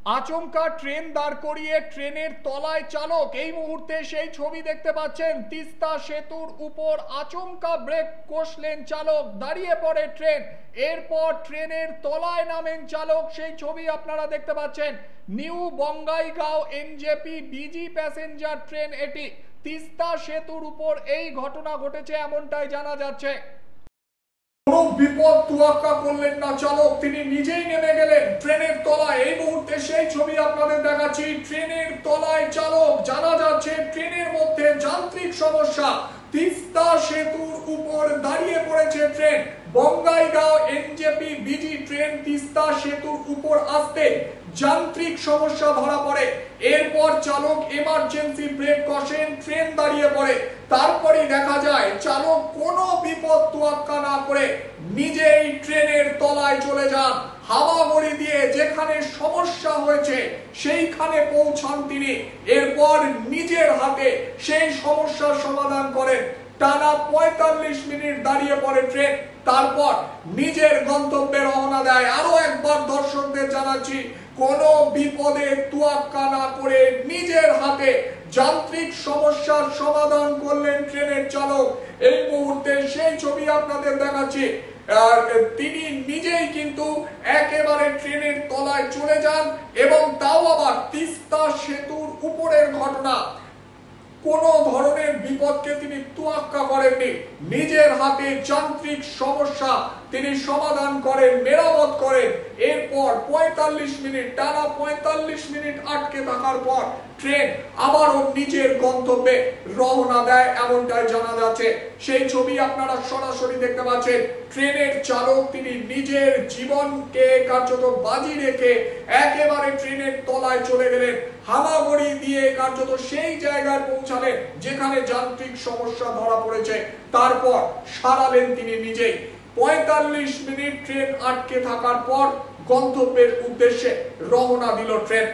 আচমকা ট্রেন দাঁড় করিয়ে ট্রেনের তলায় চালক। এই মুহূর্তে সেই ছবি দেখতে পাচ্ছেন। তিস্তা সেতুর উপর আচমকা ব্রেক কষলেন চালক, দাঁড়িয়ে পড়ে ট্রেন। এরপর ট্রেনের তলায় নামেন চালক, সেই ছবি আপনারা দেখতে পাচ্ছেন। New Bongaigaon NJP busy passenger train এটি। তিস্তা সেতুর উপর এই ঘটনা ঘটেছে এমনটাই জানা যাচ্ছে। কোনো বিপদ তোয়াক্কা করলেন না চালক, তিনি নিজেই নেমে গেলেন ট্রেনের তলায়। এই মুহূর্তে সেই ছবি আপনাদের দেখাচ্ছি। ট্রেনের তলায় চালক, জানা যাচ্ছে ট্রেনের মধ্যে যান্ত্রিক সমস্যা। তিস্তা সেতুর উপর দাঁড়িয়ে পড়েছে train. Bongaigaon NJP busy train Teesta সেতুর উপর আসতে যান্ত্রিক সমস্যা ধরা পড়ে। এরপর চালক এমার্জেন্সি ব্রেক কষেন, ট্রেন দাঁড়িয়ে পড়ে। তারপরেই দেখা যায় চালক কোনো বিপদ তোয়াক্কা না করে নিজেই ট্রেনের তলায় চলে যান। হাওয়াগড়ি দিয়ে যেখানে সমস্যা হয়েছে সেইখানে পৌঁছান তিনি। এরপর নিজের হাতে সেই সমস্যার সমাধান করেন। টানা ৪৫ মিনিট দাঁড়িয়ে পড়ে ট্রেন, তারপর নিজের গন্তব্যে রওনা দেয়। আরো একবার দর্শকদের জানাচ্ছি, কোনো বিপদে তোয়াক্কা না করে নিজের হাতে যান্ত্রিক সমস্যার সমাধান করলেন ট্রেনের চালক। এই মুহূর্তে সেই ছবি আপনাদের দেখাচ্ছি। তিনি নিজেই কিন্তু একেবারে ট্রেনের তলায় চলে যান, এবং তাও আবার তিস্তা সেতুর উপরের ঘটনা। কোন ধরনের বিপদকে তিনি তোয়াক্কা করেননি। নিজের হাতে যান্ত্রিক সমস্যা তিনি সমাধান করেন, মেরামত করেন। এরপর ৪৫ মিনিট, টানা ৪৫ মিনিট আটকে থাকার পর ট্রেন আবারও নিজের গন্তব্যে রওনা দেয় এমনটাই জানা যাচ্ছে। সেই ছবি আপনারা সরাসরি দেখতে পাচ্ছেন। ট্রেনের চালক তিনি নিজের জীবনকে কার্যত বাজি রেখে একেবারে ট্রেনের তলায় চলে গেলেন। হামাগুড়ি দিয়ে কার্যত সেই জায়গায় পৌঁছালেন যেখানে যান্ত্রিক সমস্যা ধরা পড়েছে। তারপর সারালেন তিনি নিজেই। ৪৫ মিনিট ট্রেন আটকে থাকার পর গন্তব্যের উদ্দেশ্যে রওনা দিল ট্রেন।